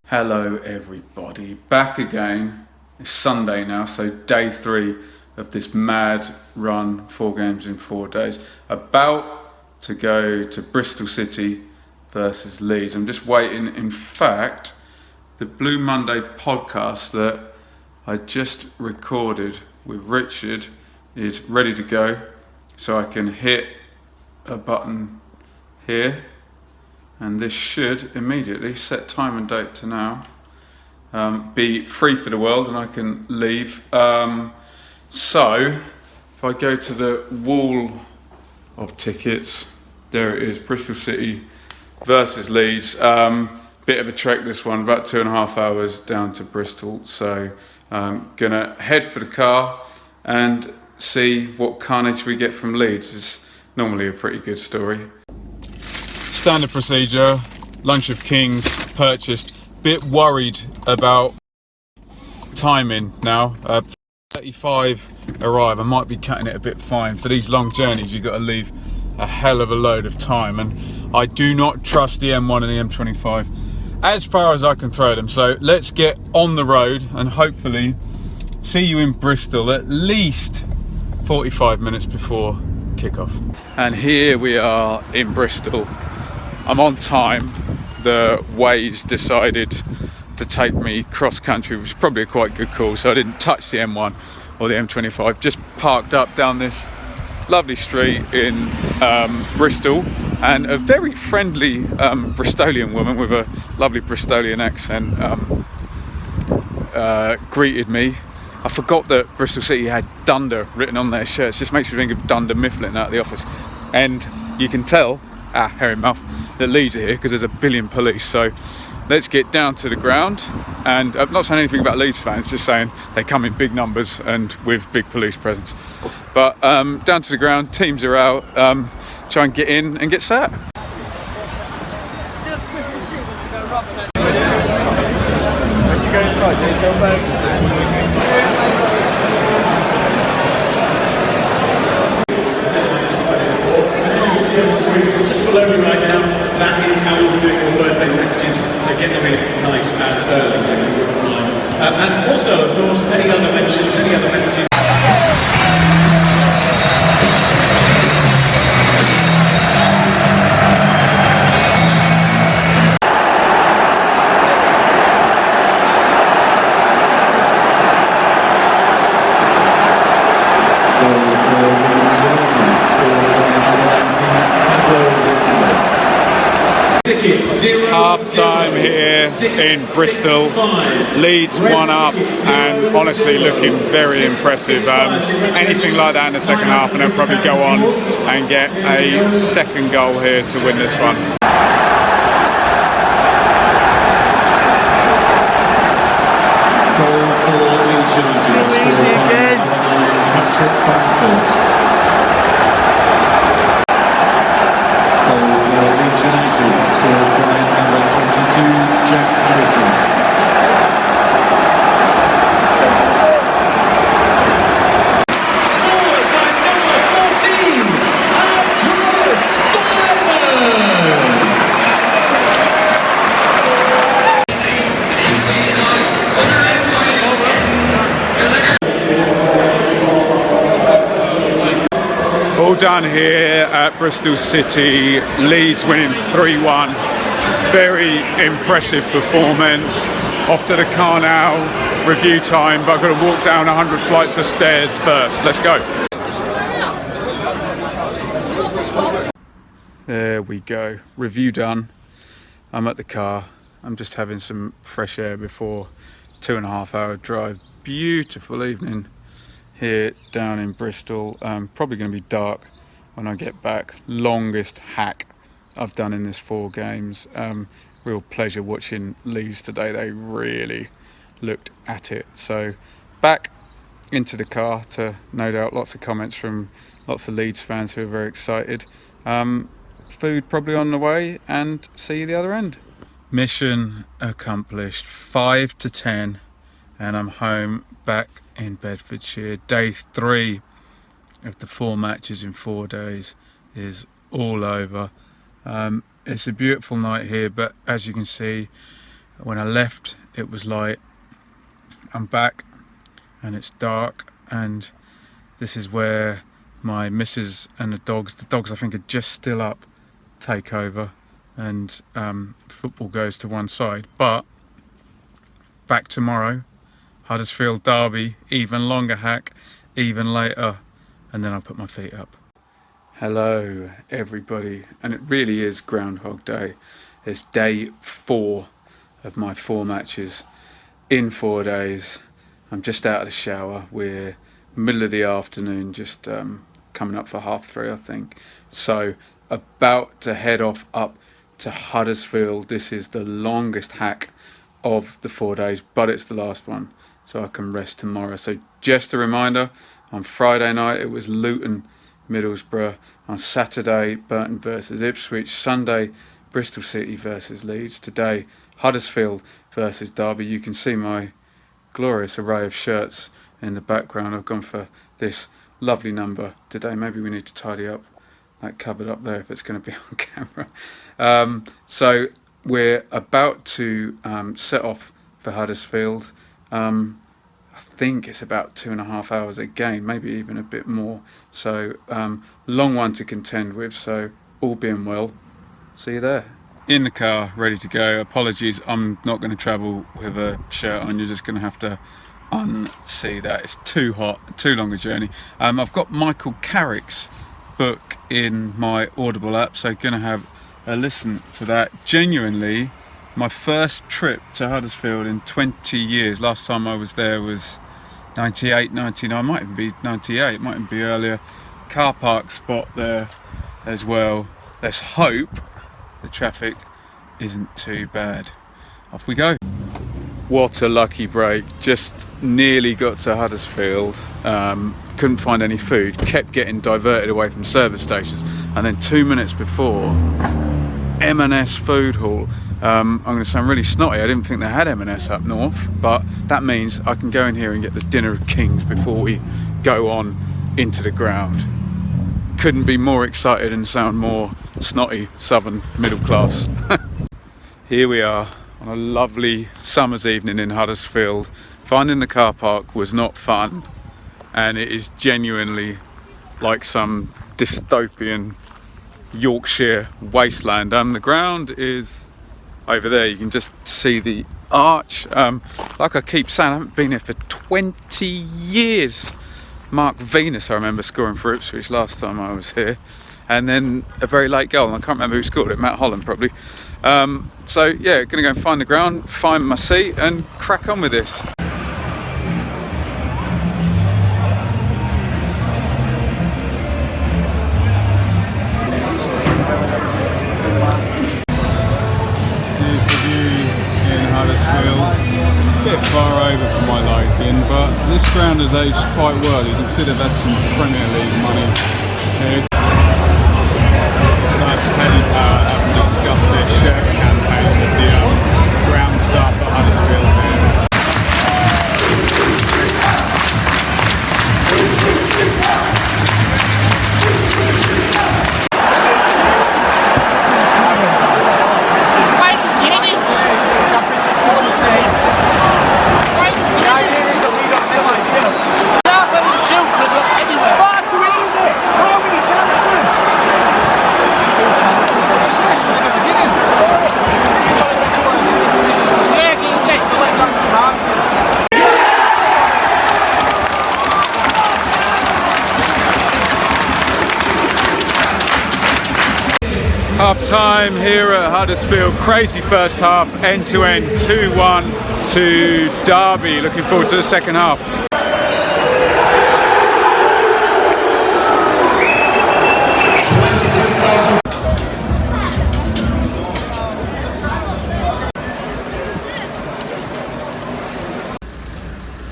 Hello everybody, back again. It's Sunday now, so day 3 of this mad run, 4 games in 4 days. About to go to Bristol City versus Leeds. I'm just waiting. In fact, the Blue Monday podcast that I just recorded with Richard is ready to go, so I can hit a button here. And this should immediately set time and date to now, be free for the world, and I can leave. So if I go to the wall of tickets, there it is, Bristol City versus Leeds. Bit of a trek this one, about 2.5 hours down to Bristol. So I'm gonna head for the car and see what carnage we get from Leeds. It's normally a pretty good story. Standard procedure, lunch of kings purchased. Bit worried about timing now. 35 arrive. I might be cutting it a bit fine. For these long journeys, you've got to leave a hell of a load of time, and I do not trust the M1 and the M25 as far as I can throw them. So let's get on the road and hopefully see you in Bristol at least 45 minutes before kickoff. And here we are in Bristol. I'm on time. The Waze decided to take me cross country, which is probably a quite good call, so I didn't touch the M1 or the M25. Just parked up down this lovely street in Bristol, and a very friendly Bristolian woman with a lovely Bristolian accent greeted me. I forgot that Bristol City had Dunder written on their shirts. Just makes me think of Dunder Mifflin out of the office. And you can tell, hair in mouth, that Leeds are here because there's a billion police. So let's get down to the ground. And I'm not saying anything about Leeds fans, just saying they come in big numbers and with big police presence. But down to the ground, teams are out, try and get in and get sat. Still Bristol City wants to go rubber. When you go inside, do you feel bad? Just below me right now, that is how we're doing your birthday messages, so get them in nice and early if you wouldn't mind. And also, of course, any other mentions, any other messages. Half time here in Bristol. Leeds 1 up and honestly looking very impressive. Anything like that in the second half and they'll probably go on and get a second goal here to win this one. Goal for Leeds United. Easy again. Patrick Bamford. Leeds United, scored by number 22, Jack Harrison. Scored by number 14, Andreas Diamond. All done here at Bristol City. Leeds winning 3-1. Very impressive performance. Off to the car now, review time, but I've got to walk down 100 flights of stairs first. Let's go. There we go. Review done. I'm at the car. I'm just having some fresh air before 2.5 hour drive. Beautiful evening here down in Bristol. Probably going to be dark when I get back. Longest hack I've done in this 4 games. Real pleasure watching Leeds today. They really looked at it. So back into the car to no doubt lots of comments from lots of Leeds fans who are very excited. Food probably on the way, and see you the other end. Mission accomplished. 5 to 10 and I'm home back in Bedfordshire. Day 3 of the 4 matches in 4 days is all over. It's a beautiful night here, but as you can see, When I left, it was light. I'm back and it's dark, and this is where my missus and the dogs I think are just still up, take over, and football goes to one side. But back tomorrow, Huddersfield Derby, even longer hack, even later, and then I'll put my feet up. Hello everybody, and it really is Groundhog Day. It's day 4 of my 4 matches in 4 days. I'm just out of the shower. We're middle of the afternoon, just coming up for 3:30 I think. So about to head off up to Huddersfield. This is the longest hack of the 4 days, but it's the last one, so I can rest tomorrow. So just a reminder, on Friday night it was Luton Middlesbrough, on Saturday Burton versus Ipswich, Sunday Bristol City versus Leeds, today Huddersfield versus Derby. You can see my glorious array of shirts in the background. I've gone for this lovely number today. Maybe we need to tidy up that cupboard up there if it's going to be on camera. So we're about to set off for Huddersfield. I think it's about 2.5 hours again, maybe even a bit more. So long one to contend with, so all being well, see you there. In the car, ready to go. Apologies, I'm not going to travel with a shirt on. You're just going to have to unsee that. It's too hot, too long a journey. I've got Michael Carrick's book in my Audible app, so going to have a listen to that. Genuinely, my first trip to Huddersfield in 20 years. Last time I was there was 98, 99, might even be 98, might even be earlier. Car park spot there as well. Let's hope the traffic isn't too bad. Off we go. What a lucky break. Just nearly got to Huddersfield. Couldn't find any food. Kept getting diverted away from service stations. And then 2 minutes before, M&S Food Hall. I'm going to sound really snotty. I didn't think they had M&S up north, but that means I can go in here and get the Dinner of Kings before we go on into the ground. Couldn't be more excited and sound more snotty southern middle class. Here we are on a lovely summer's evening in Huddersfield. Finding the car park was not fun, and it is genuinely like some dystopian Yorkshire wasteland. The ground is over there. You can just see the arch. Like I keep saying, I haven't been here for 20 years. Mark Venus, I remember scoring for Ipswich last time I was here, and then a very late goal, and I can't remember who scored it. Matt Holland probably. So yeah, gonna go and find the ground, find my seat, and crack on with this. Here's the view in Huddersfield. A bit far over for my liking, but this ground has aged quite well. You can see they've had some Premier League money here. So Paddy Power haven't discussed their shirt campaign with the ground staff at Huddersfield here. Why did you get it? Championship quality stakes. Why did you get it? The idea is that we don't feel like him. Can't let him shoot from anywhere. Far too easy. How many chances? 2 chances. Especially at the beginning. He's one of the best players in this division. Yeah, can you say? So let's actually have. Half time here at Huddersfield. Crazy first half, end to end, 2-1 to Derby. Looking forward to the second half.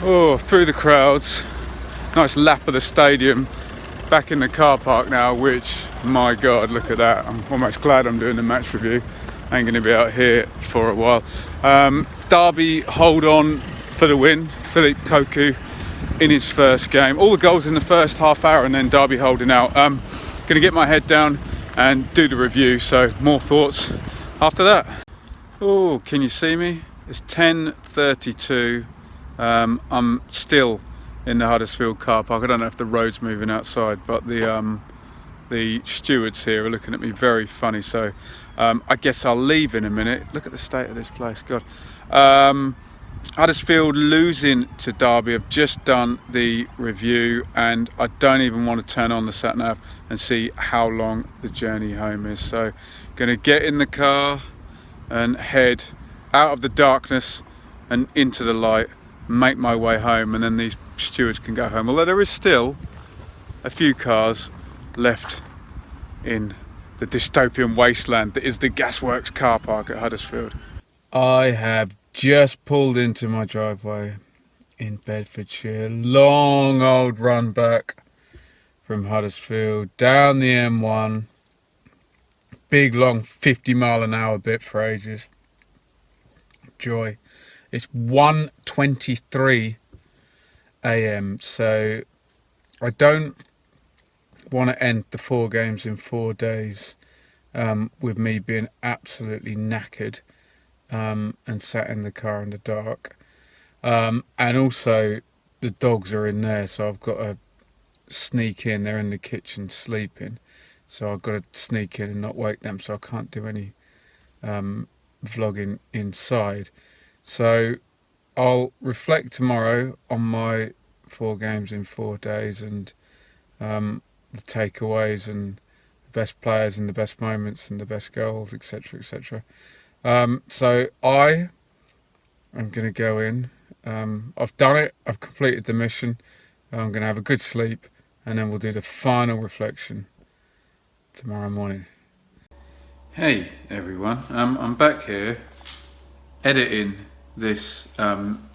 Oh, through the crowds. Nice lap of the stadium. Back in the car park now, which, my God, look at that. I'm almost glad I'm doing the match review. I ain't going to be out here for a while. Derby hold on for the win. Philippe Cocu in his first game. All the goals in the first half hour, and then Derby holding out. Going to get my head down and do the review, so more thoughts after that. Oh, can you see me? It's 10:32. I'm still in the Huddersfield car park. I don't know if the road's moving outside, but the stewards here are looking at me very funny. So I guess I'll leave in a minute. Look at the state of this place, God. Huddersfield losing to Derby. I've just done the review and I don't even want to turn on the sat nav and see how long the journey home is. So going to get in the car and head out of the darkness and into the light, make my way home, and then these stewards can go home. Although there is still a few cars left in the dystopian wasteland that is the Gasworks car park at Huddersfield. I have just pulled into my driveway in Bedfordshire. Long old run back from Huddersfield down the M1. Big long 50-mile-an-hour bit for ages. Joy. It's 1:23 a.m. so I don't want to end the 4 games in 4 days with me being absolutely knackered and sat in the car in the dark. And also the dogs are in there, so I've got to sneak in. They're in the kitchen sleeping, so I've got to sneak in and not wake them, so I can't do any vlogging inside. So I'll reflect tomorrow on my 4 games in 4 days and the takeaways and the best players and the best moments and the best goals, etc, etc. So I am going to go in. I've done it. I've completed the mission. I'm going to have a good sleep and then we'll do the final reflection tomorrow morning. Hey everyone, I'm back here editing this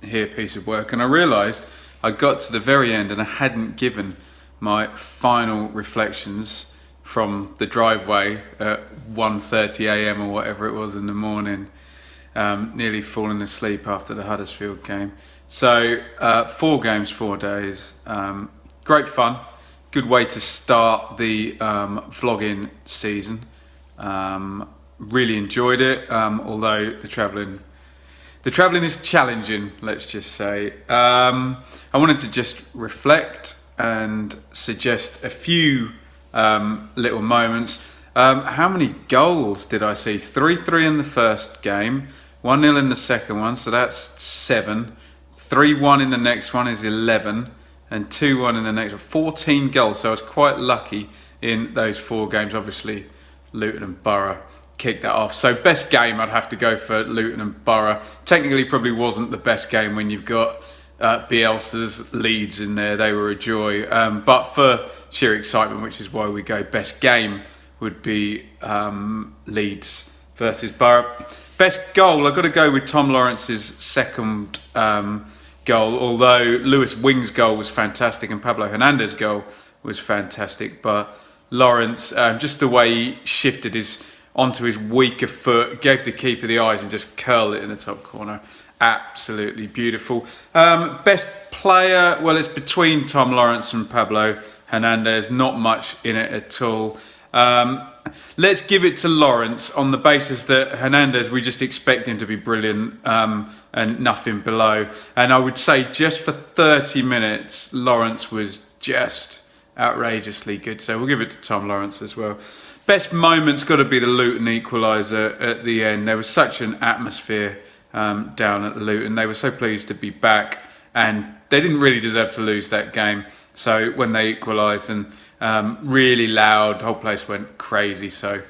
here piece of work, and I realised I got to the very end and I hadn't given my final reflections from the driveway at 1:30 a.m. or whatever it was in the morning, nearly falling asleep after the Huddersfield game. So 4 games, 4 days, great fun, good way to start the vlogging season. Really enjoyed it, although the travelling is challenging, let's just say. I wanted to just reflect and suggest a few little moments. How many goals did I see? 3-3 in the first game, 1-0 in the second one, so that's 7. 3-1 in the next one is 11, and 2-1 in the next one. 14 goals, so I was quite lucky in those 4 games. Obviously, Luton and Borough kicked that off. So best game, I'd have to go for Luton and Borough. Technically probably wasn't the best game when you've got Bielsa's Leeds in there. They were a joy. But for sheer excitement, which is why we go best game, would be Leeds versus Borough. Best goal, I've got to go with Tom Lawrence's second goal, although Lewis Wing's goal was fantastic and Pablo Hernandez's goal was fantastic. But Lawrence, just the way he shifted onto his weaker foot, gave the keeper the eyes and just curled it in the top corner. Absolutely beautiful. Best player, well, it's between Tom Lawrence and Pablo Hernandez. Not much in it at all. Let's give it to Lawrence on the basis that Hernandez, we just expect him to be brilliant and nothing below. And I would say just for 30 minutes, Lawrence was just outrageously good. So we'll give it to Tom Lawrence as well. Best moment's got to be the Luton equaliser at the end. There was such an atmosphere down at Luton. They were so pleased to be back, and they didn't really deserve to lose that game. So when they equalised, and really loud, the whole place went crazy. So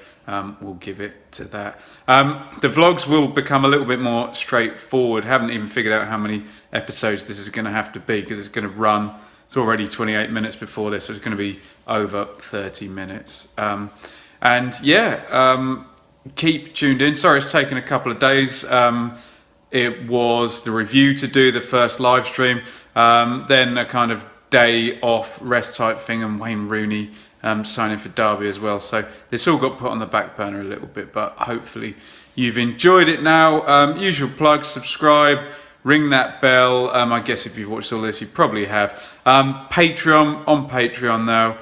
we'll give it to that. The vlogs will become a little bit more straightforward. Haven't even figured out how many episodes this is going to have to be, because it's going to run. It's already 28 minutes before this, so it's going to be over 30 minutes. And yeah, keep tuned in. Sorry it's taken a couple of days. It was the review to do, the first live stream, then a kind of day off rest type thing, and Wayne Rooney signing for Derby as well. So this all got put on the back burner a little bit, but hopefully you've enjoyed it now. Usual plug, subscribe, ring that bell. I guess if you've watched all this, you probably have. Patreon, on Patreon now.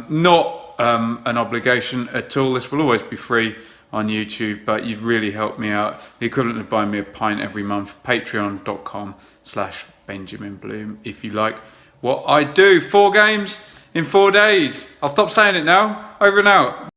Not an obligation at all. This will always be free on YouTube, but you've really helped me out. The equivalent of buying me a pint every month. Patreon.com/Benjamin Bloom if you like what I do. 4 games in 4 days. I'll stop saying it now. Over and out.